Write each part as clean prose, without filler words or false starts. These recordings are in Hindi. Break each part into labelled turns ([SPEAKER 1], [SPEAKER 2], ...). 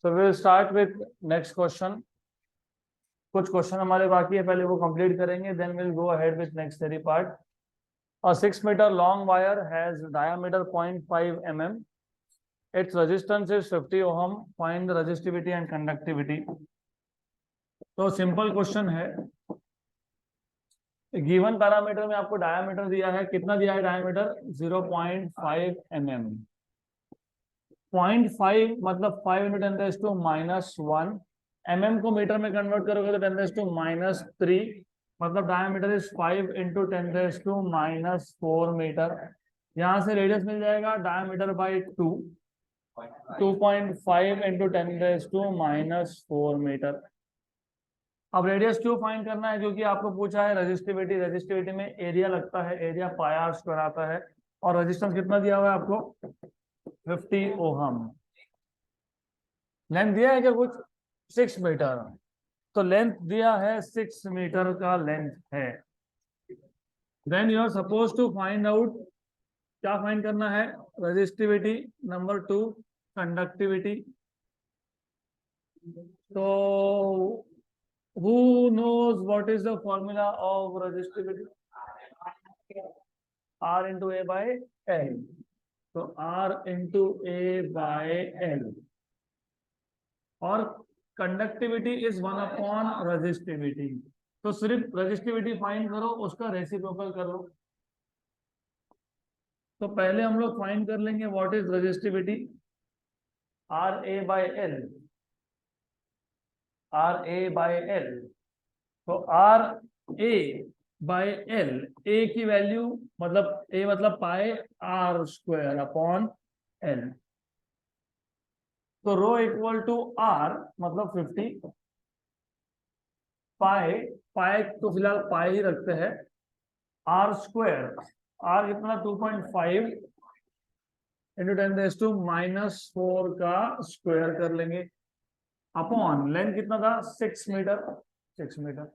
[SPEAKER 1] So we will start with next question. कुछ क्वेश्चन हमारे बाकी है, पहले वो कंप्लीट करेंगे, then we'll go ahead with next theory part. A 6-meter long wire has diameter 0.5 mm. Its resistance is 50 ohm. Find the resistivity and conductivity. तो सिंपल क्वेश्चन है, गिवन पैरामीटर में आपको डायमीटर दिया है, कितना दिया है डायमीटर 0.5 mm. 0.5 मतलब 5 × 10⁻⁻1 mm को मीटर में कन्वर्ट करोगे तो 10⁻³ मतलब डायमीटर इज 5 × 10⁻⁴ मीटर। यहाँ से रेडियस मिल जाएगा डायमीटर बाई 2, 2.5 × 10⁻⁴ मीटर। अब रेडियस क्यों फाइंड करना है? क्योंकि आपको पूछा है रेजिस्टिविटी। रेजिस्टिविटी में एरिया लगता है, एरिया πr² आता है, और रेजिस्टेंस कितना दिया हुआ है आपको 50 ओहम। लेंथ दिया है क्या कुछ 6 मीटर, तो लेंथ दिया है 6 मीटर का लेंथ है। Then you are suppose to find out, क्या फाइंड करना है? Resistivity, number 2 conductivity. तो who knows what is the formula of resistivity? R into A by L. तो R into A by L, और कंडक्टिविटी इज 1 / रेजिस्टिविटी। तो सिर्फ रेजिस्टिविटी फाइंड करो, उसका रेसिप्रोकल करो। तो पहले हम लोग फाइंड कर लेंगे what is resistivity. R A by L, R A by L. तो R A by L, A की वैल्यू मतलब ए मतलब πr² / एल। तो रो इक्वल टू आर मतलब 50, पाई तो फिलहाल पाई ही रखते हैं, r², आर कितना 2.5 × 10⁻⁻⁴ का स्क्वायर कर लेंगे, अपॉन लेंथ कितना था 6 metre, 6 metre.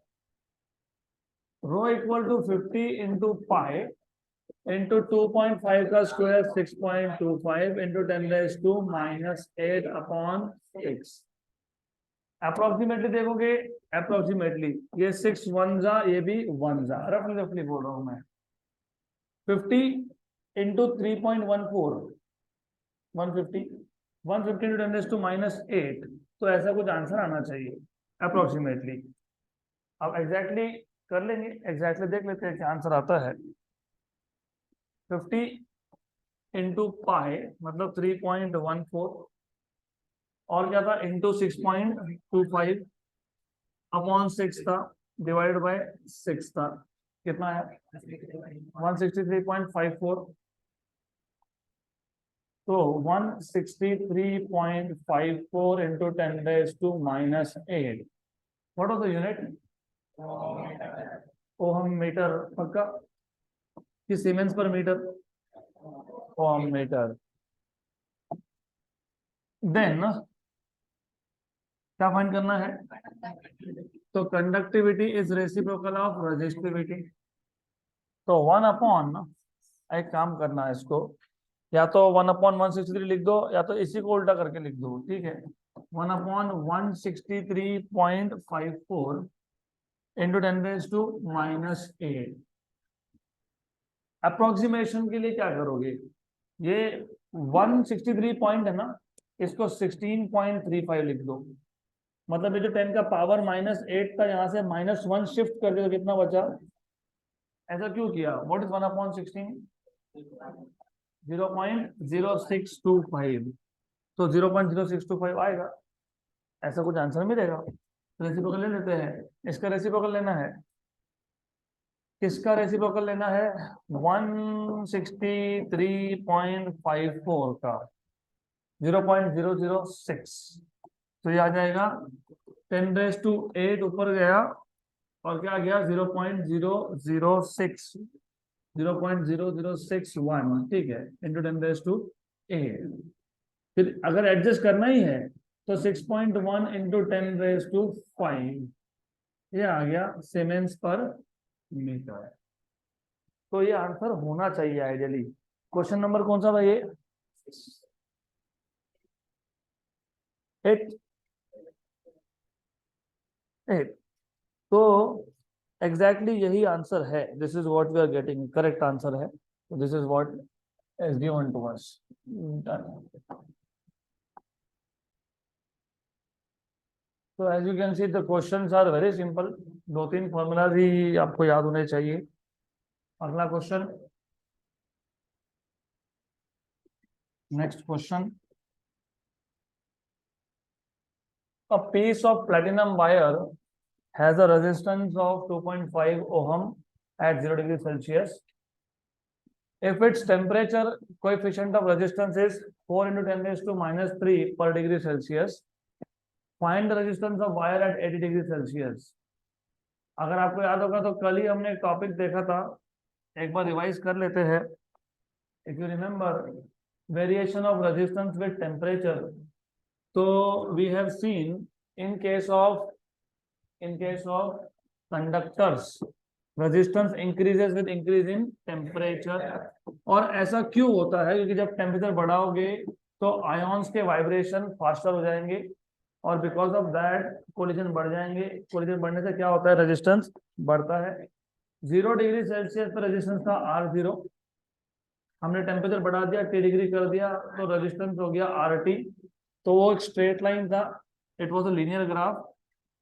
[SPEAKER 1] Rho equal to 50 × pi into 2.5 का स्क्वायर 6.25 × 10⁻⁸ अपॉन 6। अप्रोक्सीमेटली देखोगे, अप्रोक्सीमेटली ये 6 1 जा, ये भी 1 जा, रफली रफली बोल रहा हूं मैं। 50 × 3.14 150, 150 × 10⁻⁸, तो ऐसा कुछ आंसर आना चाहिए अप्रोक्सीमेटली। अब एग्जैक्टली कर लेंगे, एग्जैक्टली देख लेते हैं क्या आंसर आता है। 50 × पाई मतलब 3.14, और क्या था इंटू 6.25 अपॉन 6 था, डिवाइड बाय 6 था, कितना है 163.54। तो 163.54 × 10⁻⁸ what was the unit? Ohm metre. पक्का कि सीमेंस पर मीटर? Ohm metre. देन क्या फाइंड करना है? तो conductivity is reciprocal of resistivity. तो 1 एक काम करना है, इसको या तो 1/163 लिख दो, या तो इसी को उल्टा करके लिख दो, ठीक है। 1/163.54 × 10⁻⁻⁸। अप्रोक्सीमेशन के लिए क्या करोगे, ये 163 पॉइंट है ना, इसको 16.35 लिख दो, मतलब ये जो 10 का पावर -8 था, यहाँ से -1 शिफ्ट कर दो, कितना बचा? ऐसा क्यों किया? What is 1/16? 0.0625, तो 0.0625 आएगा, ऐसा कुछ आंसर मिलेगा। रेसिप्रोकल ले लेते हैं, इसका रेसिप्रोकल लेना है। किसका रेसिप्रोकल लेना है? 163.54 का 0.006, तो ये आ जाएगा 10⁸ ऊपर गया, और क्या गया 0.006, 0.0061, ठीक है, इंटू 10⁻⁸। फिर अगर एडजस्ट करना ही है तो 6.1 × 10⁵, ये आ गया सीमेंस पर मीटर। तो ये आंसर होना चाहिए आइडियली। क्वेश्चन नंबर कौन सा था ये? 8 8 तो एग्जैक्टली यही आंसर है, this is what we are getting, correct answer है, this is what is given to us. तो as you can see the questions are very simple, दो तीन फॉर्मूलाज ही आपको याद होने चाहिए। अगला question, next question, a piece of platinum wire has a resistance of 2.5 ohm at 0 degree Celsius. If its temperature coefficient of resistance is 4 into 10 raised to minus 3 per degree Celsius, find the resistance of wire at 80 degree Celsius. अगर आपको याद होगा तो कल ही हमने एक टॉपिक देखा था, एक बार रिवाइज कर लेते हैं। If you remember variation of resistance with temperature, तो we have seen in case of conductors resistance increases with increase in temperature। और ऐसा क्यों होता है? क्योंकि जब टेम्परेचर बढ़ाओगे तो आयॉन्स के वाइब्रेशन फास्टर हो जाएंगे और बिकॉज ऑफ दैट कोलिजन बढ़ जाएंगे। कोलिजन बढ़ने से क्या होता है? रेजिस्टेंस बढ़ता है। 0 डिग्री सेल्सियस पर रेजिस्टेंस था R0, हमने टेम्परेचर बढ़ा दिया, T डिग्री कर दिया, तो रेजिस्टेंस हो गया RT। तो वो एक स्ट्रेट लाइन था, it was a linear graph,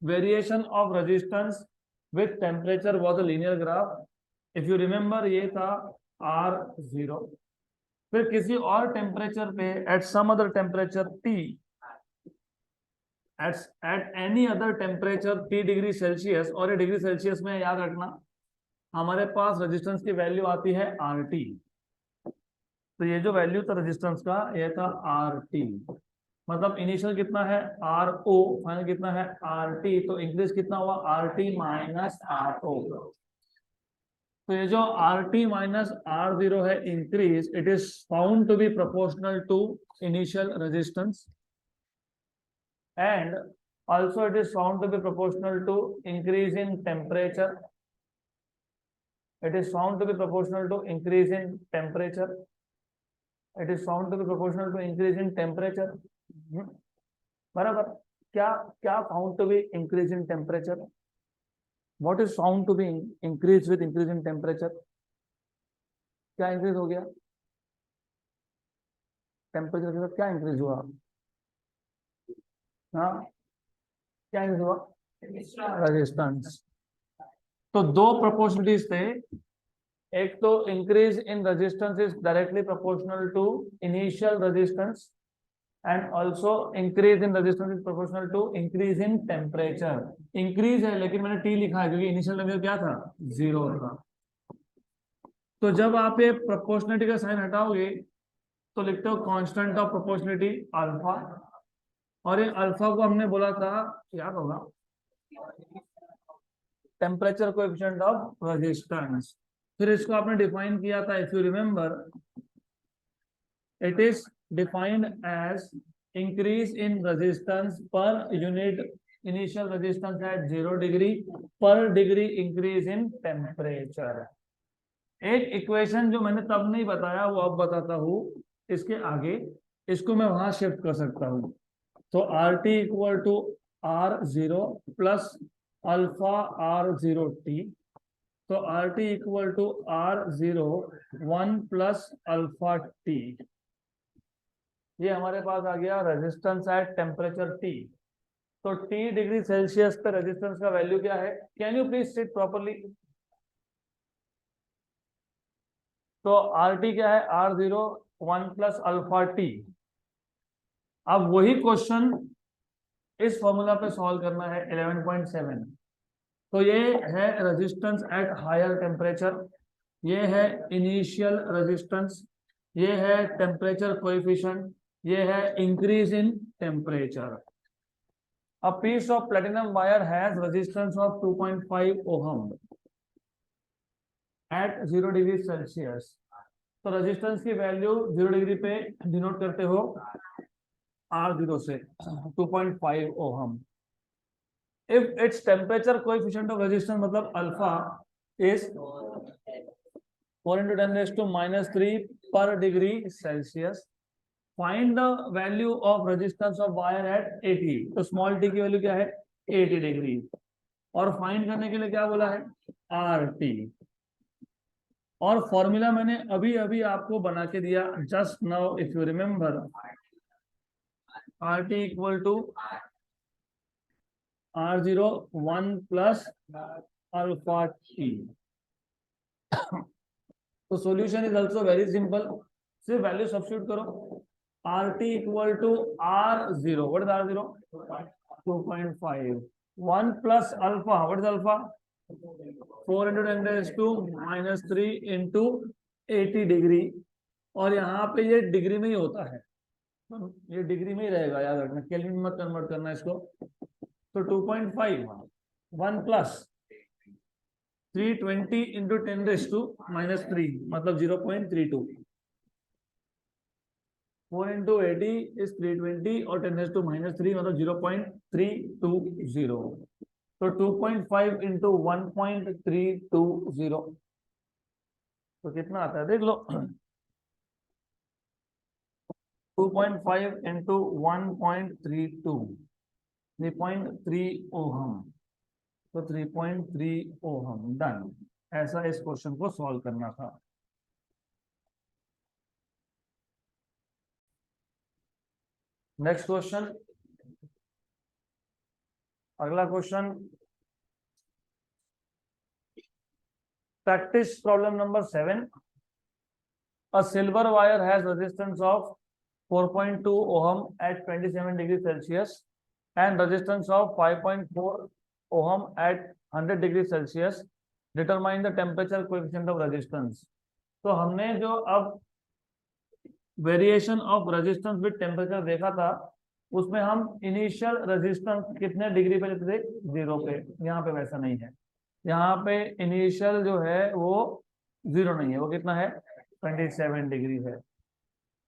[SPEAKER 1] variation of resistance with temperature was a linear graph, if you remember ये था R0। फिर किसी और टेम्परेचर पे at some other temperature T, at any other temperature T degree Celsius, और ये डिग्री सेल्सियस में याद रखना हमारे पास रेजिस्टेंस की वैल्यू आती है RT। तो ये जो वैल्यू था रेजिस्टेंस का, ये था RT, मतलब इनिशियल कितना है RO, फाइनल कितना है RT, तो इंक्रीज कितना हुआ RT माइनस RO। तो ये जो RT माइनस R0 है increase, it is found to be proportional to initial resistance and also it is found to be proportional to increase in temperature, it is found to be proportional to increase in temperature, it is found to be proportional to increase in temperature। बराबर। क्या क्या found to be increase in temperature? What is found to be increase with increase in temperature? क्या इंक्रीज हो गया टेम्परेचर के साथ? क्या इंक्रीज हुआ? हाँ, क्या इंक्रीज हुआ? रेजिस्टेंस। तो दो प्रोपोर्शनलिटीज थे, एक तो increase in resistance is directly proportional to initial resistance and also increase in resistance is proportional to increase in temperature। increase है लेकिन मैंने T लिखा है क्योंकि इनिशियल टेम्परेचर क्या था? 0 था। तो जब आप ये प्रोपोर्शनलिटी का साइन हटाओगे तो लिखते हो कांस्टेंट ऑफ प्रोपोर्शनलिटी अल्फा, और ये अल्फा को हमने बोला था, याद होगा, टेम्परेचर कोएफिशिएंट ऑफ रेजिस्टेंस। फिर इसको आपने डिफाइन किया था, if you remember, it is defined as increase in resistance per unit initial resistance at 0 degree per degree increase in temperature। एक इक्वेशन जो मैंने तब नहीं बताया वो अब बताता हूँ, इसके आगे इसको मैं वहां शिफ्ट कर सकता हूँ। तो RT equal to R0 plus alpha R0T, तो RT equal to R0 1 plus alpha T। ये हमारे पास आ गया रेजिस्टेंस एट टेम्परेचर T। तो T डिग्री सेल्सियस पे रेजिस्टेंस का वैल्यू क्या है? Can you please sit properly? तो RT क्या है? R0 1 plus alpha T। अब वही क्वेश्चन इस फॉर्मूला पे सॉल्व करना है, 11.7। तो ये है रेजिस्टेंस एट हायर टेम्परेचर, ये है इनिशियल रेजिस्टेंस, ये है टेम्परेचर कोएफिशिएंट, ये है increase in temperature. A piece of platinum wire has resistance of 2.5 ohm at 0 degree Celsius। तो रेजिस्टेंस की वैल्यू 0 डिग्री पे डिनोट करते हो R0 से, 2.5 ohm। If its temperature coefficient of resistance मतलब alpha is 4 into 10 raised to minus 3 per degree Celsius, find the value of resistance of wire eight 80। तो स्मॉल टी की वैल्यू क्या है 80 डिग्री, और फाइंड करने के लिए क्या बोला है आर टी। और फॉर्मूला मैंने अभी अभी आपको बना के दिया, just now if you remember, R T equal to R0 1 plus alpha T. तो solution is also very simple, सिर्फ वैल्यू सब्स्टिट्यूट करो। R T equal to R0, what is R0 2.5, 1 plus alpha, what is alpha 4 into 10 raised to -3 into 80 degree. और यहाँ पे ये डिग्री में ही होता है, ये डिग्री में ही रहेगा, याद रखना, केल्विन में कन्वर्ट करना इसको। तो 2.5 1 प्लस 320 into 10 raised to -3 मतलब 0.32, 4 into 80 is 320 और 10 raised to -3 मतलब 0.320। तो 2.5 into 1.320 तो कितना आता है देख लो, 2.5 into 1.32 3.3 ओहम, तो 3.3 ओहम। डन। ऐसा इस क्वेश्चन को सॉल्व करना था। नेक्स्ट क्वेश्चन, अगला question, practice problem number 7। A silver wire has resistance of 4.2 ohm at 27 degrees Celsius and resistance of 5.4 ohm at 100 degrees Celsius. Determine the temperature coefficient of resistance। तो हमने जो अब variation of resistance with temperature देखा था, उसमें हम इनिशियल रेजिस्टेंस कितने डिग्री पे लेते थे 0 पे। यहाँ पे वैसा नहीं है, यहाँ पे इनिशियल जो है वो 0 नहीं है, वो कितना है 27 डिग्री है।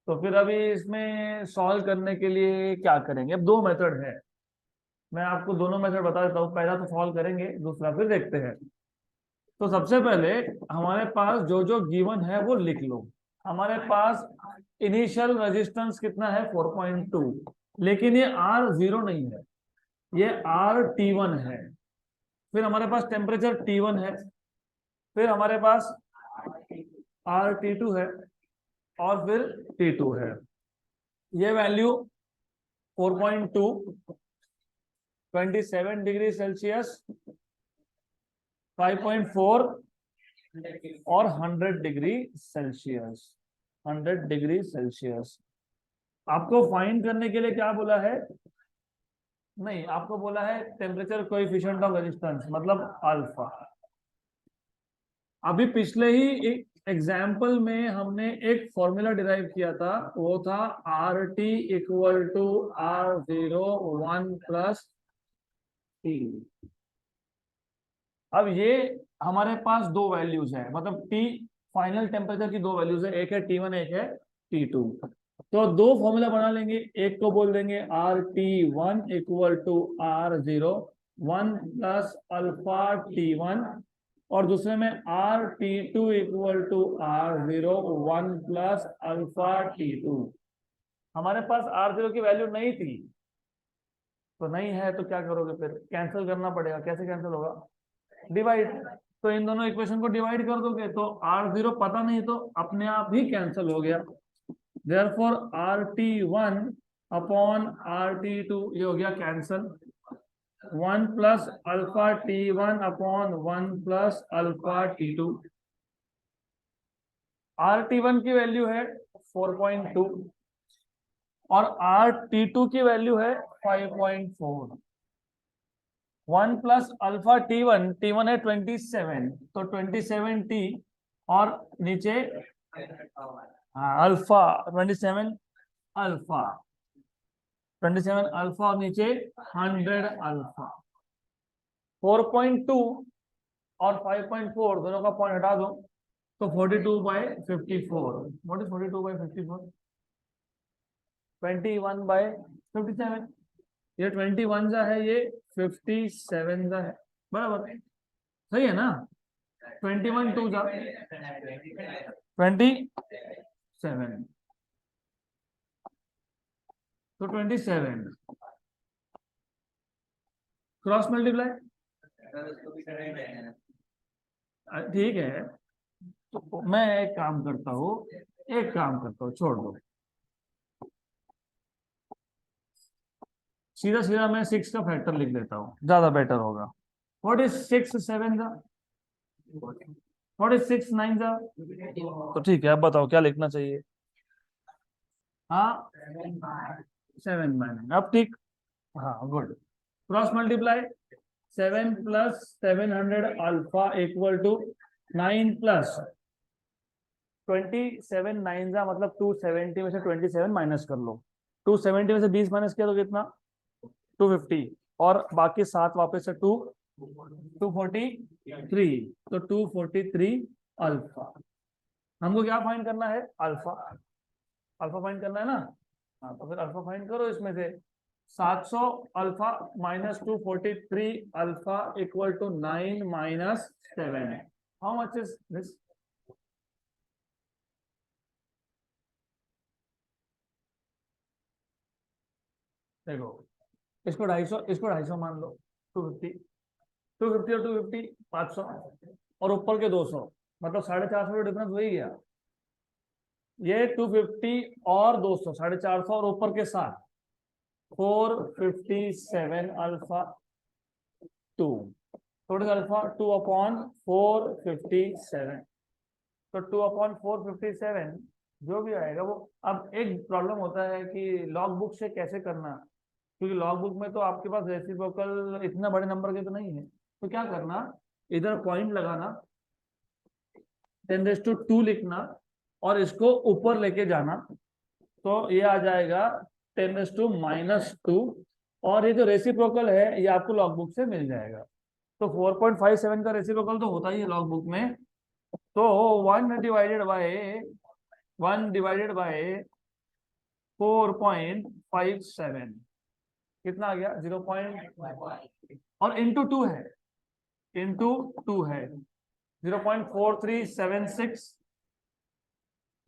[SPEAKER 1] तो फिर अभी इसमें सॉल्व करने के लिए क्या करेंगे, अब दो मेथड है, मैं आपको दोनों मेथड बता देता हूँ। पहला तो सॉल्व करेंगे, दूसरा फिर देखते हैं। तो सबसे पहले हमारे पास जो जो गिवन है वो लिख लो। हमारे पास इनिशियल रेजिस्टेंस कितना है 4.2, लेकिन ये R0 नहीं है, ये RT1 है। फिर हमारे पास टेम्परेचर T1 है, फिर हमारे पास RT2 है, और फिर T2 है। ये वैल्यू 4.2, 27 डिग्री सेल्सियस, 5.4 और 100 डिग्री सेल्सियस, 100 डिग्री सेल्सियस। आपको फाइंड करने के लिए क्या बोला है, नहीं आपको बोला है टेम्परेचर कोएफिशिएंट ऑफ रेजिस्टेंस मतलब अल्फा। अभी पिछले ही एक एग्जाम्पल में हमने एक फॉर्मूला डिराइव किया था, वो था R T equal to R0 1 plus T. अब ये हमारे पास दो वैल्यूज है, मतलब टी फाइनल टेम्परेचर की दो वैल्यूज है, एक है T1 एक है T2। तो दो फॉर्मूला बना लेंगे, एक को बोल देंगे RT1 equal to R0 1 plus alpha T1, और दूसरे में RT2 equal to R0 1 plus alpha T2। हमारे पास R0 की वैल्यू नहीं थी, तो नहीं है तो क्या करोगे, फिर कैंसिल करना पड़ेगा। कैसे कैंसिल होगा, डिवाइड। तो इन दोनों इक्वेशन को डिवाइड कर दोगे तो R0 पता नहीं तो अपने आप ही कैंसिल हो गया। Therefore RT1 अपॉन RT2 ये हो गया cancel. 1 plus alpha T1 upon 1 plus alpha T2। RT1 की वैल्यू है 4.2 और RT2 की वैल्यू है 5.4। 1 प्लस अल्फा T1 है 27, तो 27T और नीचे अल्फा 27 अल्फा, 27 अल्फा और नीचे 100 अल्फा। 4.2 और 5.4 दोनों का पॉइंट हटा दो तो 42/54। What is 42/54? 21/57। ये 21 जा है, ये 57 जा है, बराबर सही है ना। 21 2 जा 27। तो 27 क्रॉस मल्टीप्लाई, ठीक है। तो मैं एक काम करता हूँ, छोड़ दो, सीधा सीधा मैं 6 का फैक्टर लिख देता हूँ, ज्यादा बेटर होगा। व्हाट इज 6 7 का, व्हाट इज 6 9 का? तो ठीक है, अब बताओ क्या लिखना चाहिए। हाँ 7 माइनस, अब ठीक। हाँ good. Cross multiply, 7 plus 700 alpha equal to 9 plus 27 9 का मतलब 270 में से 27 माइनस कर लो। 270 में से 20 माइनस किया तो कितना, 250, और बाकी 7 वापस से 243, तो 243 अल्फा। हमको क्या फाइंड करना है, अल्फा, अल्फा फाइंड करना है ना। हाँ तो फिर अल्फा फाइंड करो, इसमें से 700 alpha minus 243 alpha equal to 9 minus 7, how much is this? देखो, इसको 250, इसको 250 मान लो, 250, 250 और 250 500, और ऊपर के 200, मतलब 450 डिफरेंस हो ही गया। ये 250 और 200, 450 और ऊपर के साथ 457 अल्फा 2, टोटल अल्फा 2 अपॉन 457, तो 2 अपॉन 457 जो भी आएगा वो। अब एक प्रॉब्लम होता है कि लॉग बुक से कैसे करना, क्योंकि लॉग बुक में तो आपके पास रेसिप्रोकल इतना बड़े नंबर के तो नहीं है। तो क्या करना, इधर पॉइंट लगाना, 10⁻² लिखना, और इसको ऊपर लेके जाना, तो ये आ जाएगा 10⁻², और ये जो रेसिप्रोकल है ये आपको लॉग बुक से मिल जाएगा। तो 4.57 का रेसिप्रोकल तो होता ही है लॉग बुक में। तो 1 डिवाइडेड बाय 4.57 कितना आ गया, 0 और इंटू 2 है, इंटू 2 है 0.4376।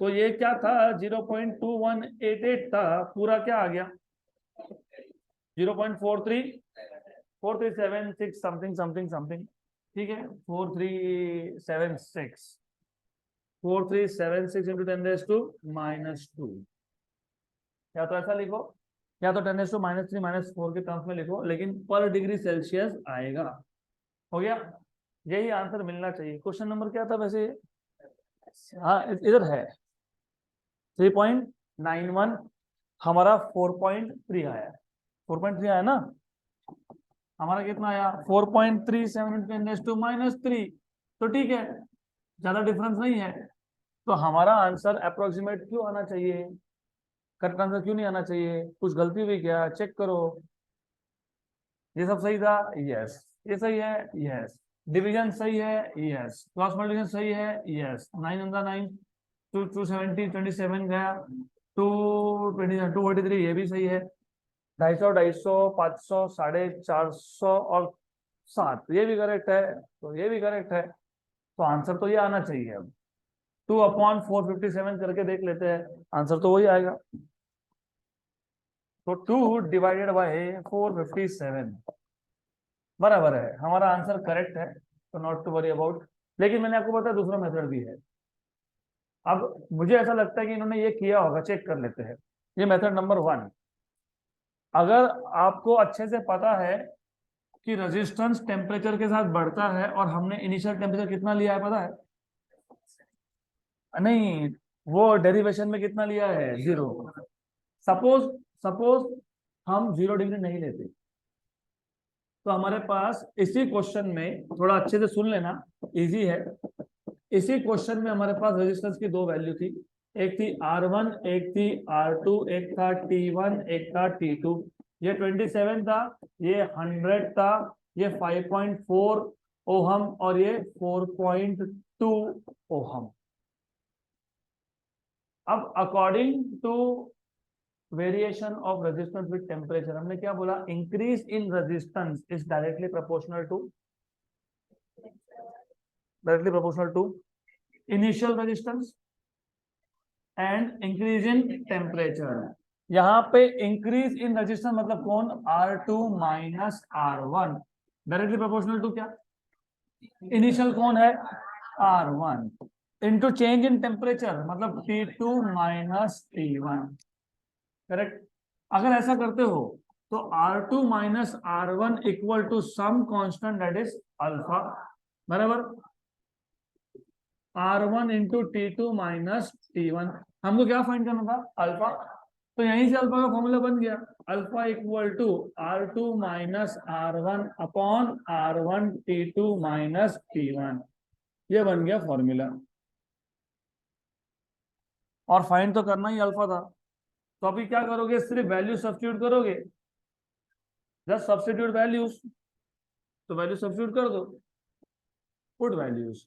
[SPEAKER 1] तो ये क्या था, 0.2188 था, पूरा क्या आ गया, 0.4376 समथिंग समथिंग समथिंग, ठीक है। 4376 इंटू 10⁻⁻², या तो ऐसा लिखो, या तो 10⁻³ -3 के टर्म्स में लिखो, लेकिन पर डिग्री सेल्सियस आएगा। हो गया, यही आंसर मिलना चाहिए। क्वेश्चन नंबर क्या था वैसे, हाँ इधर है 3.91, हमारा 4.3 आया, 4.3 आया ना, हमारा कितना आया 4.37 तो ठीक है, ज्यादा डिफरेंस नहीं है। तो हमारा आंसर अप्रोक्सीमेट क्यों आना चाहिए, करेक्ट आंसर क्यों नहीं आना चाहिए, कुछ गलती हुई क्या, चेक करो। ये सब सही था, यस। ये सही है, यस। डिवीजन सही है, यस। क्रॉस मल्टीप्लिकेशन सही है, यस। 9 270 27 गया, 243 ये भी सही है। 250 500 450 और 7 ये भी करेक्ट है, तो ये भी करेक्ट है। तो आंसर तो ये आना चाहिए। अब 2/457 करके देख लेते हैं, आंसर तो वही आएगा। तो 2/457 बराबर है, हमारा आंसर करेक्ट है, तो नॉट टू वरी अबाउट। लेकिन मैंने आपको बताया दूसरा मेथड भी है। अब मुझे ऐसा लगता है कि इन्होंने ये किया होगा, चेक कर लेते हैं। ये मेथड नंबर 1, अगर आपको अच्छे से पता है कि रेजिस्टेंस टेम्परेचर के साथ बढ़ता है, और हमने इनिशियल टेम्परेचर कितना लिया है पता है, नहीं, वो डेरिवेशन में कितना लिया है, 0। सपोज सपोज हम 0 डिग्री नहीं लेते, तो हमारे पास इसी क्वेश्चन में, थोड़ा अच्छे से सुन लेना, इजी है। इसी क्वेश्चन में हमारे पास रेजिस्टेंस की दो वैल्यू थी, एक थी R1, एक थी R2, एक था T1, एक था T2। ये 27 था, ये 100 था, ये 5.4 ओहम, और ये 4.2 ओहम। अब according to variation of resistance with temperature, हमने क्या बोला, increase in resistance is directly proportional to initial resistance and increase in temperature. यहाँ पे इंक्रीज इन रेजिस्टेंस मतलब कौन, R2 minus R1 directly proportional to क्या, इनिशियल कौन है R1 into change in temperature मतलब T2 माइनस T1, करेक्ट। अगर ऐसा करते हो तो R2 minus R1 equal to some constant that is alpha, बराबर R1 into T2 minus T1। हमको क्या फाइंड करना था, अल्फा, तो यहीं से अल्फा का फॉर्मूला बन गया, alpha equal to R2 minus R1 upon R1 T2 minus T1, ये बन गया फॉर्मूला। और फाइंड तो करना ही अल्फा था, तो अभी क्या करोगे, सिर्फ वैल्यू सब्स्टिट्यूट करोगे, जस्ट सब्स्टिट्यूट वैल्यूज, तो वैल्यू सब्स्टिट्यूट कर दो, put values,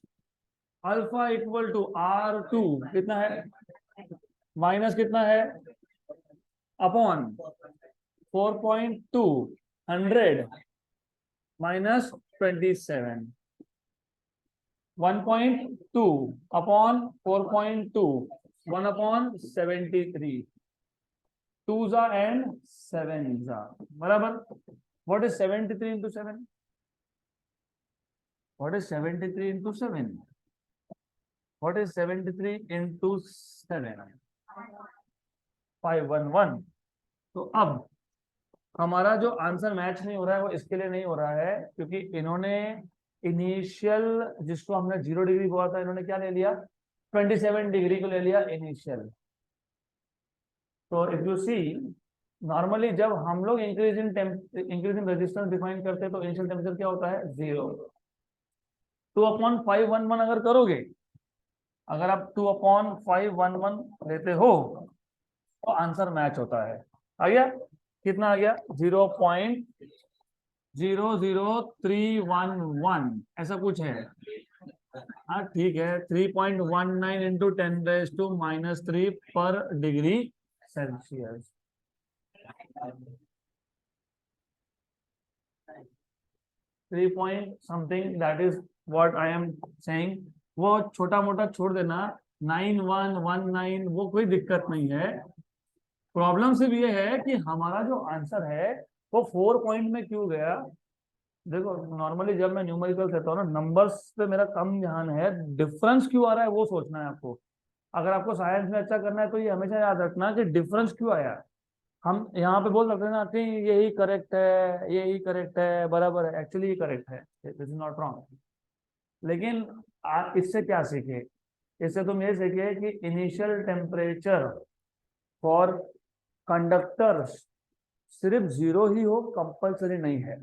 [SPEAKER 1] alpha equal to R2 कितना है, माइनस कितना है, अपॉन 4.2 100 माइनस 27, 1.2 अपॉन 4.2 1 अपॉन 73, 2 जा एंड 7 जा, बराबर। What is 73 into 7, what is 73 into 7, what is 73 into 7, 511। तो अब हमारा जो आंसर मैच नहीं हो रहा है वो इसके लिए नहीं हो रहा है क्योंकि इन्होंने इनिशियल जिसको हमने 0 डिग्री बोला था, इन्होंने क्या ले लिया, 27 डिग्री को ले लिया इनिशियल। तो इफ यू सी नॉर्मली जब हम लोग इंक्रीज इन रेजिस्टेंस डिफाइन करते हैं तो इनिशियल टेम्परेचर क्या होता है 0। 2/511 अगर करोगे, अगर आप 2/511 लेते हो तो आंसर मैच होता है, आ गया, कितना आ गया 0.00311 ऐसा कुछ है। हाँ ठीक है, 3.19 इंटू 10⁻³ पर degree Celsius. 3 point something that is what I am saying, वो छोटा मोटा छोड़ देना, 9119 वो कोई दिक्कत नहीं है। प्रॉब्लम सिर्फ ये है कि हमारा जो आंसर है वो 4 पॉइंट में क्यों गया। देखो नॉर्मली जब मैं न्यूमेरिकल कहता हूँ ना, नंबर्स पे मेरा कम ध्यान है, डिफरेंस क्यों आ रहा है वो सोचना है आपको। अगर आपको साइंस में अच्छा करना है तो ये हमेशा याद रखना कि डिफरेंस क्यों आया। हम यहाँ पे बोल सकते हैं ना कि यही करेक्ट है, यही करेक्ट है, बराबर है, एक्चुअली ये करेक्ट है, दिस इज नॉट रॉन्ग। लेकिन आप इससे क्या सीखे, इससे तुम ये सीखे कि इनिशियल टेम्परेचर फॉर कंडक्टर सिर्फ 0 ही हो, कंपल्सरी नहीं है।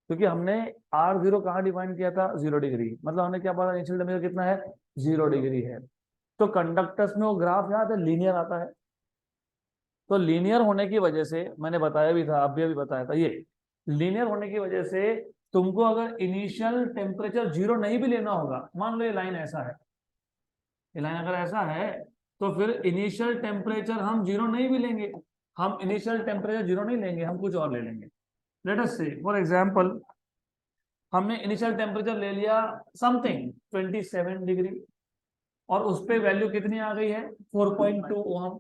[SPEAKER 1] क्योंकि हमने R0 कहाँ डिफाइन किया था, 0 डिग्री, मतलब हमने क्या पता इनिशियल टेम्परेचर कितना है 0 डिग्री है। तो कंडक्टर्स में वो ग्राफ याद है, लीनियर आता है। तो लीनियर होने की वजह से मैंने बताया भी था, अभी बताया था, ये लीनियर होने की वजह से तुमको अगर इनिशियल टेम्परेचर 0 नहीं भी लेना होगा, मान लो ये लाइन ऐसा है, ये लाइन अगर ऐसा है तो फिर इनिशियल टेम्परेचर हम 0 नहीं भी लेंगे, हम इनिशियल टेम्परेचर 0 नहीं लेंगे, हम कुछ और ले लेंगे। लेट अस से फॉर एग्जांपल हमने इनिशियल टेम्परेचर ले लिया समथिंग 27 डिग्री और उस पे वैल्यू कितनी आ गई है 4.2 ओम।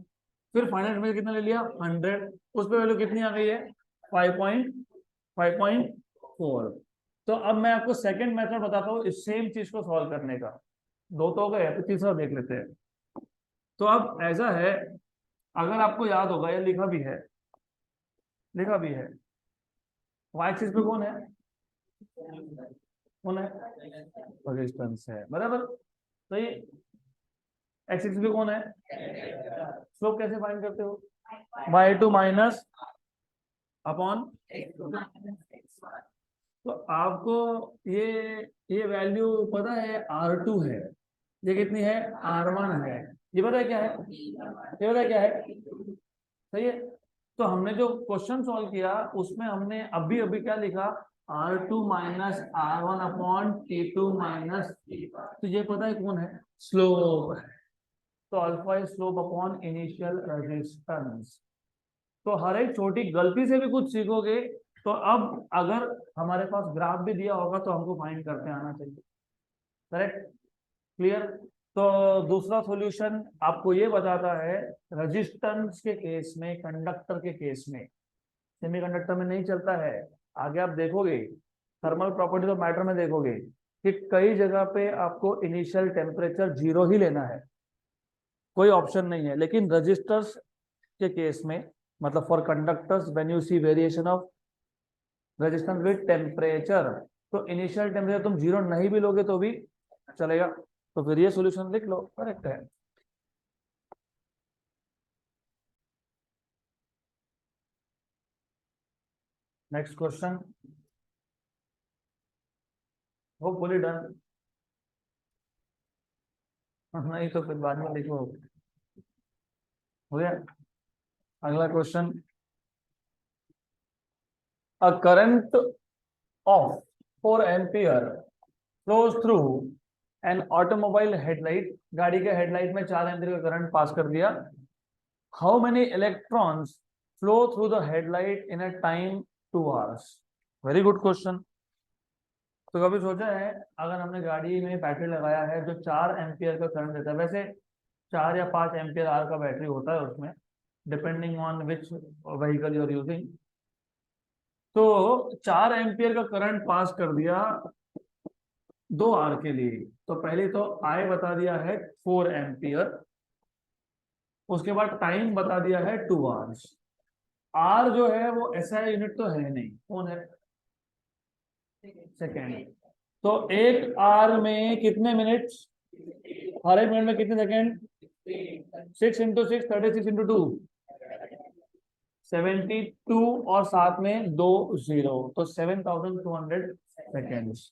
[SPEAKER 1] फिर फाइनल टेम्परेचर कितना ले लिया 100, उस पे वैल्यू कितनी आ गई है 5.4। तो अब मैं आपको सेकंड मेथड बताता हूँ इस सेम चीज को सॉल्व करने का। दो तो हो गए, तो तीसरा देख लेते हैं। तो अब ऐसा है, अगर आपको याद होगा ये लिखा भी है, लिखा भी है, वाई एक्सिस पे कौन है, कौन है, रेजिस्टेंस है, बराबर। तो ये एक्स एक्सिस पे कौन है, स्लोप कैसे फाइंड करते हो, y2 माइनस अपॉन। तो आपको ये वैल्यू पता है R2 है, ये कितनी है R1 है, ये पता है क्या है, ये पता है क्या है, सही है। तो हमने जो क्वेश्चन सॉल्व किया उसमें हमने अभी अभी क्या लिखा, R2 minus R1 upon T2 minus, तो ये पता है कौन है, स्लोप है। तो alpha is slope upon initial resistance. तो हर एक छोटी गलती से भी कुछ सीखोगे। तो अब अगर हमारे पास ग्राफ भी दिया होगा तो हमको फाइंड करते आना चाहिए, करेक्ट, क्लियर। तो दूसरा सॉल्यूशन आपको ये बताता है, रेजिस्टेंस के केस में, कंडक्टर के केस में, सेमीकंडक्टर में नहीं चलता है। आगे आप देखोगे थर्मल प्रॉपर्टीज ऑफ मैटर में देखोगे कि कई जगह पे आपको इनिशियल टेम्परेचर 0 ही लेना है, कोई ऑप्शन नहीं है। लेकिन रजिस्टर्स के केस में, मतलब for conductors when you see variation of resistance with temperature, तो इनिशियल टेम्परेचर तुम 0 नहीं भी लोगे तो भी चलेगा। तो फिर ये सॉल्यूशन लिख लो, करेक्ट है। Next question, hopefully done. नहीं तो फिर बाद में लिखो। हो गया। अगला question, a current of 4 ampere flows through an automobile headlight, गाड़ी के हेडलाइट में 4 एम्पियर का करंट पास कर दिया। How many electrons flow through the headlight in a time 2 hours. Very good question. तो कभी सोचा है अगर हमने गाड़ी में बैटरी लगाया है जो 4 एम्पियर का करंट देता है, वैसे 4 या 5 एम्पियर आर का बैटरी होता है उसमें, depending on which vehicle you are using. तो 4 एम्पियर का करंट पास कर दिया 2 आर के लिए। तो पहले तो आई बता दिया है 4 एम्पियर, उसके बाद टाइम बता दिया है 2 आवर्स। आर जो है वो एसआई यूनिट तो है नहीं, कौन है, सेकेंड। तो एक आर में कितने मिनट, हर एक मिनट में कितने सेकेंड, 6 × 6 36 × 2 72, और साथ में 2 जीरो, तो 7200 सेकेंड्स।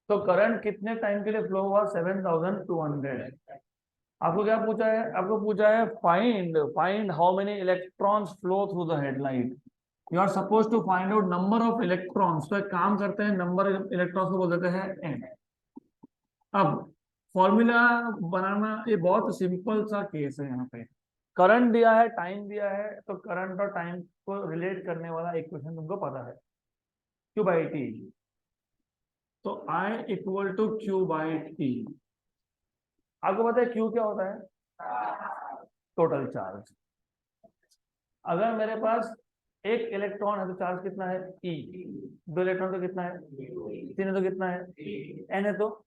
[SPEAKER 1] तो करंट कितने टाइम के लिए फ्लो हुआ, 7200। आपको क्या पूछा है, आपको पूछा है find how many electrons flow through the headlight. You are suppose to find out number of electrons. तो एक काम करते हैं, नंबर इलेक्ट्रॉन्स को बोल देते हैं एन। अब फॉर्मूला बनाना ये बहुत सिंपल सा केस है। यहाँ पे करंट दिया है, टाइम दिया है, तो करंट और टाइम को रिलेट करने वाला इक्वेशन तुमको पता है, क्यू बाई टी। तो I equal to Q by T. आपको पता है क्यू क्या होता है, टोटल चार्ज। अगर मेरे पास एक इलेक्ट्रॉन है तो चार्ज कितना है, ई। 2 इलेक्ट्रॉन तो कितना है, 3 है तो कितना है, एन है तो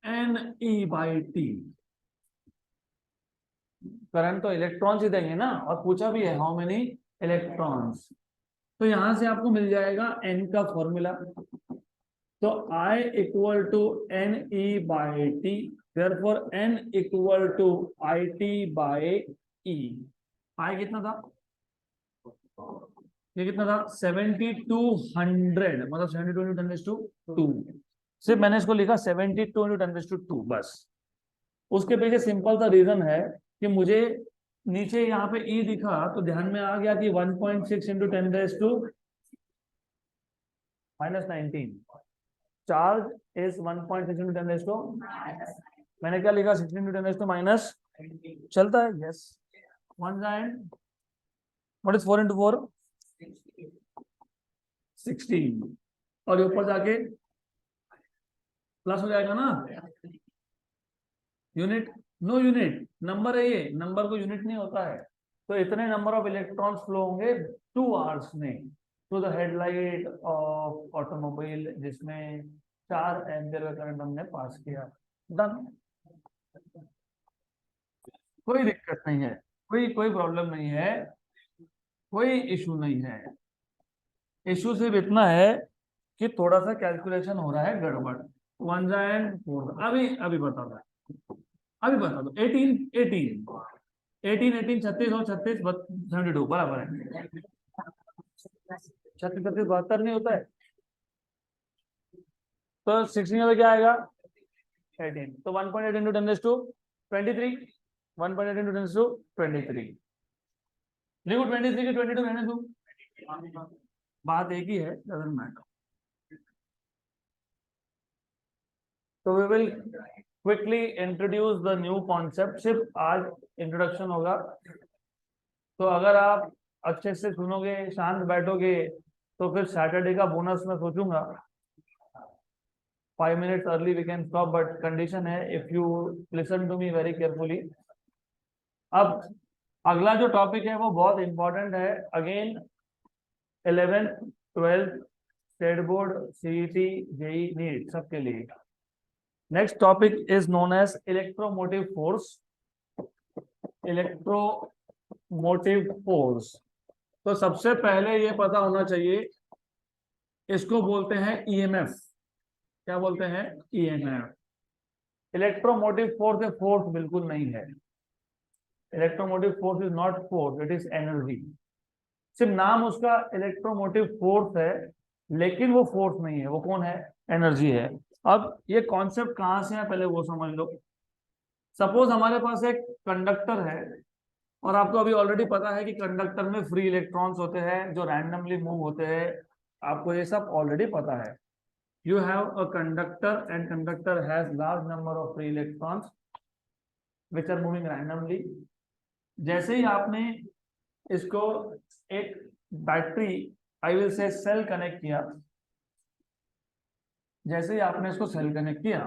[SPEAKER 1] N E by T. Current तो इलेक्ट्रॉन्स ही देंगे ना, और पूछा भी है हाउ मेनी इलेक्ट्रॉन्स। तो यहां से आपको मिल जाएगा एन का फॉर्मूला। तो I equal to N E by T, therefore N equal to I T by E. I कितना था, ये कितना था, 7200, मतलब 72 × 10⁻²। सिर्फ मैंने इसको लिखा 72 × 10⁻², बस। उसके पीछे सिंपल सा रीजन है कि मुझे नीचे यहाँ पे ई दिखा तो ध्यान में आ गया कि 1.6 × 10⁻⁻19 चार्ज इज 1.6 × 10⁻। मैंने क्या लिखा, 16 × 10⁻⁻, चलता है, यस। 1 एंड व्हाट इज 4 × 4, 16, और ऊपर जाके प्लस हो जाएगा ना, यूनिट, नो यूनिट, नंबर है ये, नंबर को यूनिट नहीं होता है। तो इतने नंबर ऑफ इलेक्ट्रॉन्स फ्लो होंगे 2 आवर्स में to the headlight of automobile, जिसमें 4 एम्पियर का करंट हमने पास किया। डन, कोई दिक्कत नहीं है, कोई कोई प्रॉब्लम नहीं है, कोई इशू नहीं है। इशू सिर्फ इतना है कि थोड़ा सा कैलकुलेशन हो रहा है गड़बड़। 1 एंड 4, अभी बता दो, अभी बता दो। 18 36 और 36 72 बराबर है। 36 36 72 नहीं होता है, तो 16 में क्या आएगा, 18। तो 1.8 × 10⁻23, 1.8 × 10⁻23। लिखो 23 के 22 रहने दो, बात एक ही है, डजंट मैटर। तो we will quickly introduce the new concept, सिर्फ आज इंट्रोडक्शन होगा। तो अगर आप अच्छे से सुनोगे, शांत बैठोगे, तो फिर सैटरडे का बोनस मैं सोचूंगा 5 minutes early we can stop, but condition है if you listen to me very carefully. अब अगला जो टॉपिक है वो बहुत इंपॉर्टेंट है. Again 11th 12th state board, CET, JEE, NEET सबके लिए. Next topic is known as electromotive force. Electromotive force, तो सबसे पहले ये पता होना चाहिए, इसको बोलते हैं ईएमएफ. क्या बोलते हैं? ईएमएफ. इलेक्ट्रोमोटिव फोर्स फोर्स बिल्कुल नहीं है. Electromotive force is not force, it is energy. सिर्फ नाम उसका इलेक्ट्रोमोटिव फोर्स है, लेकिन वो फोर्स नहीं है. वो कौन है? एनर्जी है. अब ये कॉन्सेप्ट कहां से है पहले वो समझ लो. सपोज हमारे पास एक कंडक्टर है, और आपको अभी ऑलरेडी पता है कि कंडक्टर में फ्री इलेक्ट्रॉन्स होते हैं जो रैंडमली मूव होते हैं. आपको ये सब ऑलरेडी पता है. You have a conductor and conductor has large number of free electrons which are moving randomly. जैसे ही आपने इसको एक battery, I will say cell connect किया, जैसे ही आपने इसको सेल कनेक्ट किया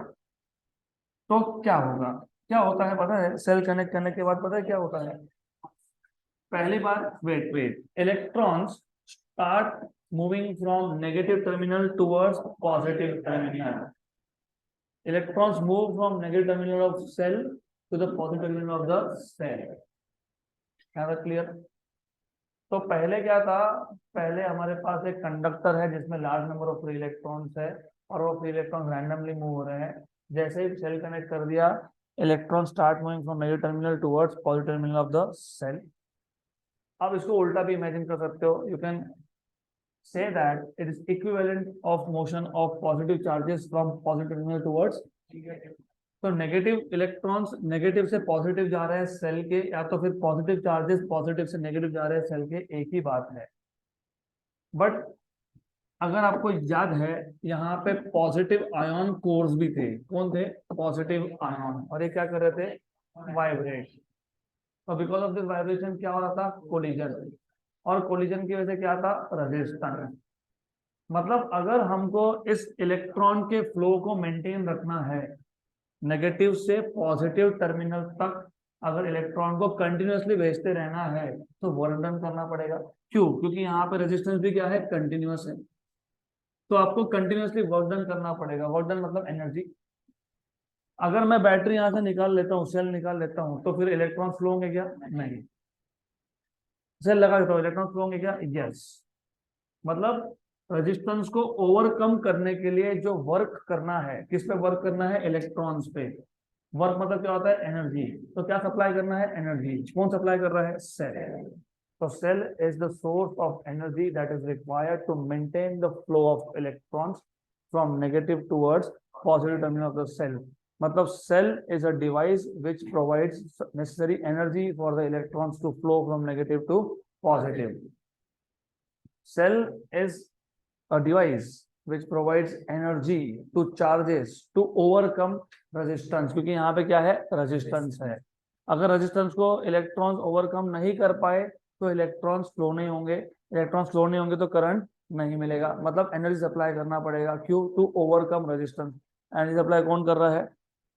[SPEAKER 1] तो क्या होगा? क्या होता है पता है? सेल कनेक्ट करने के बाद पता है क्या होता है? पहली बात, wait, electrons start moving from negative terminal towards positive terminal. Electrons move from negative terminal of cell to the positive terminal of the cell. Clear? तो पहले क्या था? पहले हमारे पास एक कंडक्टर है जिसमें large number of free electrons है, और वो फ्री इलेक्ट्रॉन्स रैंडमली मूव हो रहे हैं. जैसे ही सेल कनेक्ट कर दिया, electron start moving from negative terminal towards positive terminal of the cell. अब इसको उल्टा भी इमेजिन कर सकते हो. You can say that it is equivalent of motion of positive charges from positive terminal towards. तो नेगेटिव इलेक्ट्रॉन्स नेगेटिव से पॉजिटिव जा रहे हैं सेल के, या तो फिर पॉजिटिव चार्जेस पॉजिटिव से नेगेटिव जा रहे हैं सेल के, एक ही बात है. बट अगर आपको याद है, यहाँ पे पॉजिटिव आयन कोर्स भी थे. कौन थे? Positive ion. और ये क्या कर रहे थे? वाइब्रेट. तो बिकॉज ऑफ दिस वाइब्रेशन क्या हो रहा था? कोलिजन. और कोलिजन की वजह से क्या था? रेजिस्टेंस. मतलब अगर हमको इस इलेक्ट्रॉन के फ्लो को मेंटेन रखना है, नेगेटिव से पॉजिटिव टर्मिनल तक अगर इलेक्ट्रॉन को कंटिन्यूअसली भेजते रहना है, तो वर्क डन करना पड़ेगा. क्यों? क्योंकि यहाँ पे रेजिस्टेंस भी क्या है? कंटिन्यूअस है. तो आपको कंटिन्यूअसली वर्क डन करना पड़ेगा. वर्क डन मतलब एनर्जी. अगर मैं बैटरी यहाँ से निकाल लेता हूँ, सेल निकाल लेता हूँ, तो फिर इलेक्ट्रॉन फ्लो होंगे क्या? नहीं. सेल लगा देता हूँ, इलेक्ट्रॉन फ्लो होंगे क्या? यस. मतलब रेजिस्टेंस को ओवरकम करने के लिए जो वर्क करना है, किस पे वर्क करना है? इलेक्ट्रॉन्स पे. वर्क मतलब क्या होता है? एनर्जी. तो क्या सप्लाई करना है? एनर्जी. कौन सप्लाई कर रहा है? सेल. तो cell is the source of energy that is required to maintain the flow of electrons from negative towards positive terminal of the cell. मतलब cell is a device which provides necessary energy for the electrons to flow from negative to positive. Cell is a device which provides energy to charges to overcome resistance. क्योंकि यहाँ पे क्या है? रेजिस्टेंस है. अगर रेजिस्टेंस को इलेक्ट्रॉन्स ओवरकम नहीं कर पाए तो इलेक्ट्रॉन्स फ्लो नहीं होंगे. इलेक्ट्रॉन्स फ्लो नहीं होंगे तो करंट नहीं मिलेगा. मतलब एनर्जी सप्लाई करना पड़ेगा. क्यों? To overcome resistance. Energy supply कौन कर रहा है?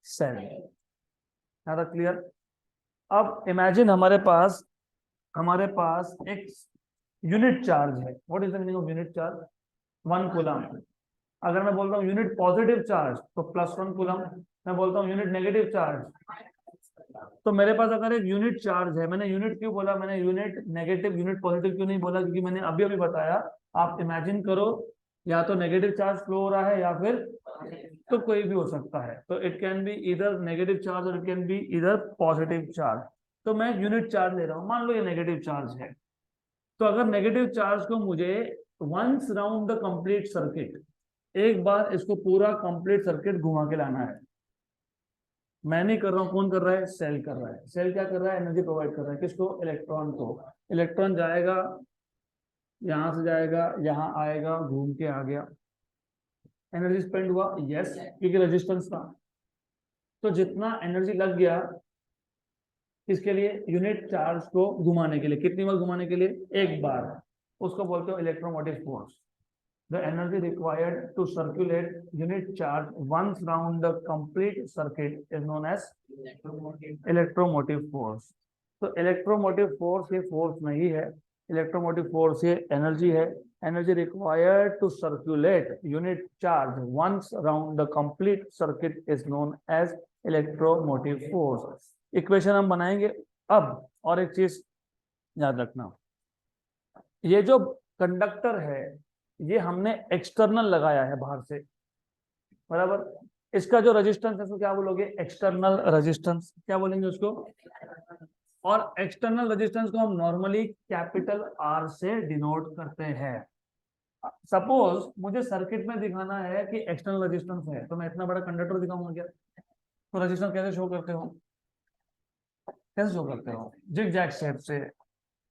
[SPEAKER 1] सेल. यहाँ तक क्लियर? अब इमेजिन हमारे पास एक यूनिट चार्ज है. What is the meaning of unit charge? 1 coulomb. अगर मैं बोलता हूँ यूनिट पॉजिटिव चार्ज तो +1 कूलम. मैं बोलता हूँ यूनिट नेगेटिव चार्ज, तो मेरे पास अगर एक यूनिट चार्ज है, मैंने यूनिट क्यों बोला? मैंने यूनिट नेगेटिव यूनिट पॉजिटिव क्यों नहीं बोला? क्योंकि मैंने अभी बताया, आप इमेजिन करो, या तो नेगेटिव चार्ज फ्लो हो रहा है या फिर तो कोई भी हो सकता है. तो इट कैन बी इधर नेगेटिव चार्ज और इट कैन बी इधर पॉजिटिव चार्ज. तो मैं यूनिट चार्ज ले रहा हूँ, मान लो ये नेगेटिव चार्ज है. तो अगर नेगेटिव चार्ज को मुझे once round the complete circuit, एक बार इसको पूरा कंप्लीट सर्किट घुमा के लाना है. मैं नहीं कर रहा हूं, कौन कर रहा है? सेल कर रहा है. सेल क्या कर रहा है? एनर्जी प्रोवाइड कर रहा है. किसको? इलेक्ट्रॉन को. इलेक्ट्रॉन जाएगा, यहां से जाएगा, यहां आएगा, घूम के आ गया. एनर्जी स्पेंड हुआ? यस, क्योंकि रेजिस्टेंस था. तो जितना एनर्जी लग गया इसके लिए, यूनिट चार्ज को घुमाने के लिए, कितनी बार घुमाने के लिए? एक बार. उसको बोलते हो electromotive force. the energy required to circulate unit charge once round the complete circuit is known as electromotive force. तो इलेक्ट्रोमोटिव फोर्स ये फोर्स नहीं है, इलेक्ट्रोमोटिव फोर्स ये एनर्जी है. Energy required to circulate unit charge once around the complete circuit is known as electromotive force. Equation हम बनाएंगे अब. और एक चीज याद रखना, ये जो कंडक्टर है ये हमने एक्सटर्नल लगाया है बाहर से, बराबर. इसका जो रेजिस्टेंस है उसको क्या बोलोगे? External resistance. क्या बोलेंगे उसको? और एक्सटर्नल रेजिस्टेंस को हम नॉर्मली कैपिटल आर से डिनोट करते हैं. सपोज मुझे सर्किट में दिखाना है कि एक्सटर्नल रेजिस्टेंस है, तो मैं इतना बड़ा कंडक्टर दिखाऊंगा क्या? तो रेजिस्टेंस कैसे शो करते हो? कैसे शो करते हो? जिग जैग शेप से.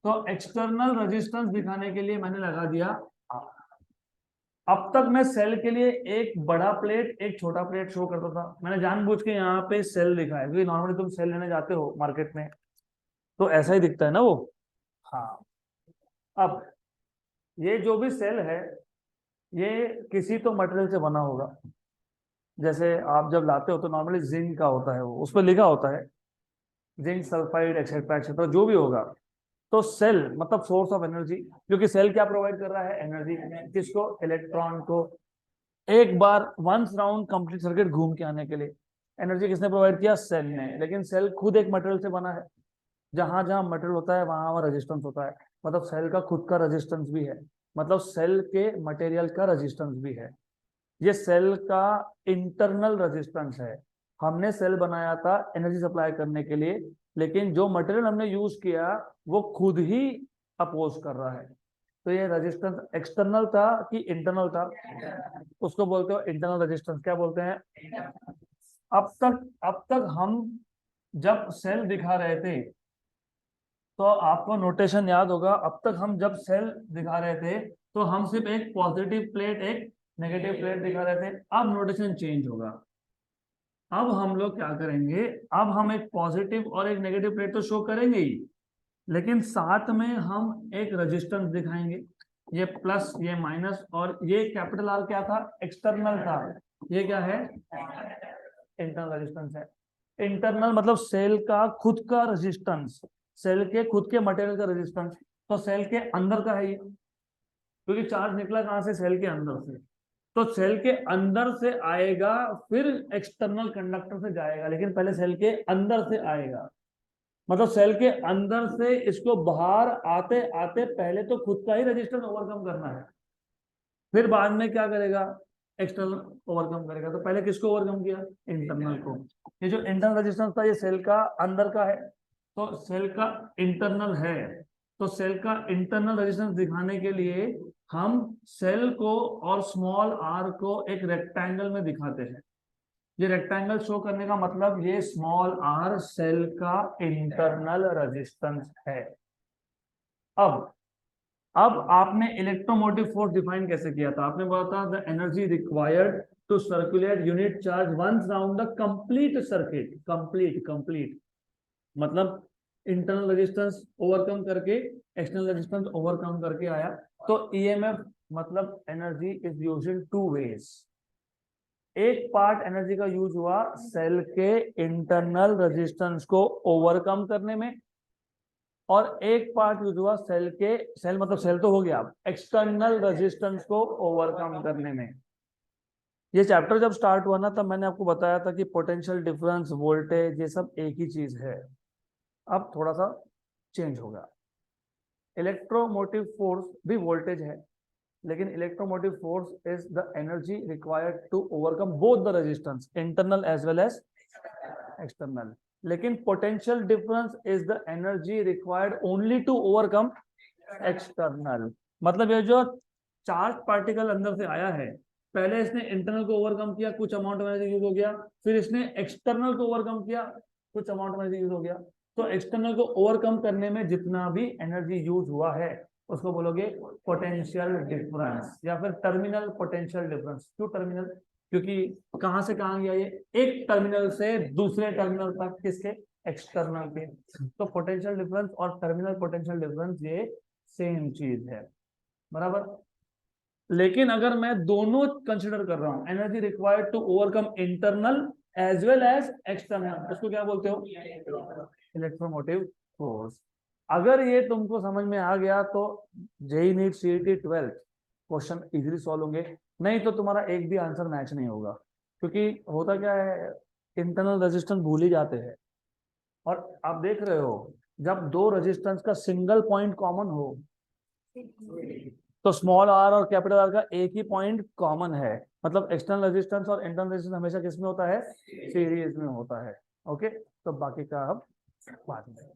[SPEAKER 1] तो एक्सटर्नल रेजिस्टेंस दिखाने के लिए मैंने लगा दिया. अब तक मैं सेल के लिए एक बड़ा प्लेट एक छोटा प्लेट शो करता था. मैंने जानबूझ के यहाँ पे सेल लिखा है क्योंकि नॉर्मली तुम सेल लेने जाते हो मार्केट में तो ऐसा ही दिखता है ना वो. हाँ. अब ये जो भी सेल है ये किसी तो मटेरियल से बना होगा. जैसे आप जब लाते हो तो नॉर्मली जिंक का होता है, वो उस पर लिखा होता है जिंक सल्फाइड एक्सेट्रा एक्सेट्रा जो भी होगा. तो सेल मतलब सोर्स ऑफ एनर्जी, क्योंकि सेल क्या प्रोवाइड कर रहा है? एनर्जी. किसको? इलेक्ट्रॉन को. एक बार वंस राउंड कंप्लीट सर्किट घूम के आने के लिए एनर्जी किसने प्रोवाइड किया? सेल ने. लेकिन सेल खुद एक मटेरियल से बना है. जहां जहां मटेरियल होता है वहां वहां रेजिस्टेंस होता है. मतलब सेल का खुद का रेजिस्टेंस भी है, मतलब सेल के मटेरियल का रेजिस्टेंस भी है. ये सेल का इंटरनल रेजिस्टेंस है. हमने सेल बनाया था एनर्जी सप्लाई करने के लिए, लेकिन जो मटेरियल हमने यूज किया वो खुद ही अपोज कर रहा है. तो ये रेजिस्टेंस एक्सटर्नल था कि इंटरनल था? उसको बोलते हो इंटरनल रेजिस्टेंस. क्या बोलते हैं? अब तक हम जब सेल दिखा रहे थे तो आपको नोटेशन याद होगा. अब तक हम जब सेल दिखा रहे थे तो हम सिर्फ एक पॉजिटिव प्लेट एक नेगेटिव प्लेट दिखा रहे थे. अब नोटेशन चेंज होगा. अब हम लोग क्या करेंगे? अब हम एक पॉजिटिव और एक नेगेटिव प्लेट तो शो करेंगे ही, लेकिन साथ में हम एक रेजिस्टेंस दिखाएंगे. ये प्लस ये माइनस. और ये कैपिटल आर क्या था? एक्सटर्नल था. ये क्या है? इंटरनल रेजिस्टेंस है. इंटरनल मतलब सेल का खुद का रेजिस्टेंस, सेल के खुद के मटेरियल का रेजिस्टेंस. तो सेल के अंदर का है ये, क्योंकि चार्ज निकला कहां से? सेल के अंदर से. तो सेल के अंदर से आएगा फिर एक्सटर्नल कंडक्टर से जाएगा, लेकिन पहले सेल के अंदर से आएगा. मतलब सेल के अंदर से इसको बाहर आते आते पहले तो खुद का ही रेजिस्टेंस ओवरकम करना है, फिर बाद में क्या करेगा? एक्सटर्नल ओवरकम करेगा. तो पहले किसको ओवरकम किया? इंटरनल को. ये जो इंटरनल रेजिस्टेंस था ये सेल का अंदर का है, तो सेल का इंटरनल है. तो सेल का इंटरनल रेजिस्टेंस दिखाने के लिए हम सेल को और स्मॉल आर को एक रेक्टेंगल में दिखाते हैं. ये रेक्टेंगल शो करने का मतलब ये स्मॉल आर सेल का इंटरनल रेजिस्टेंस है. अब आपने इलेक्ट्रोमोटिव फोर्स डिफाइन कैसे किया था? आपने बोला था the energy required to circulate unit charge once round the complete circuit. Complete मतलब इंटरनल रेजिस्टेंस ओवरकम करके एक्सटर्नल रेजिस्टेंस ओवरकम करके आया. तो ईएमएफ मतलब energy is used in two ways. एक पार्ट एनर्जी का यूज हुआ सेल के इंटरनल रेजिस्टेंस को ओवरकम करने में, और एक पार्ट यूज हुआ सेल मतलब सेल तो हो गया, एक्सटर्नल रेजिस्टेंस को ओवरकम करने में. ये चैप्टर जब स्टार्ट हुआ ना तब मैंने आपको बताया था कि पोटेंशियल डिफरेंस, वोल्टेज, ये सब एक ही चीज है. अब थोड़ा सा चेंज होगा. इलेक्ट्रोमोटिव फोर्स भी वोल्टेज है, लेकिन electromotive force is the energy required to overcome both the resistance internal as well as external. लेकिन potential difference is the energy required only to overcome external. मतलब ये जो चार्ज पार्टिकल अंदर से आया है, पहले इसने इंटरनल को ओवरकम किया, कुछ अमाउंट ऑफ एनर्जी यूज हो गया, फिर इसने एक्सटर्नल को ओवरकम किया, कुछ अमाउंट ऑफ एनर्जी यूज हो गया. तो एक्सटर्नल को ओवरकम करने में जितना भी एनर्जी यूज हुआ है उसको बोलोगे पोटेंशियल डिफरेंस या फिर टर्मिनल पोटेंशियल डिफरेंस. क्यों टर्मिनल? क्योंकि कहां से कहां गया ये? एक टर्मिनल से दूसरे टर्मिनल तक. किसके? एक्सटर्नल के. तो पोटेंशियल डिफरेंस और टर्मिनल पोटेंशियल डिफरेंस ये सेम चीज है, बराबर. लेकिन अगर मैं दोनों कंसिडर कर रहा हूं, energy required to overcome internal as well as external, उसको क्या बोलते हो? Electromotive force. अगर ये तुमको समझ में आ गया तो JEE NEET CET 12 question easily solve होंगे, नहीं तो तुम्हारा एक भी आंसर मैच नहीं होगा। क्योंकि होता क्या है, इंटरनल रेजिस्टेंस भूल ही जाते हैं। और आप देख रहे हो, जब दो रेजिस्टेंस का सिंगल पॉइंट कॉमन हो तो स्मॉल आर और कैपिटल आर का एक ही पॉइंट कॉमन है, मतलब एक्सटर्नल रेजिस्टेंस और इंटरनल रेजिस्टेंस हमेशा किस में होता है? सीरीज में होता है। ओके, तो बाकी का अब बाद में।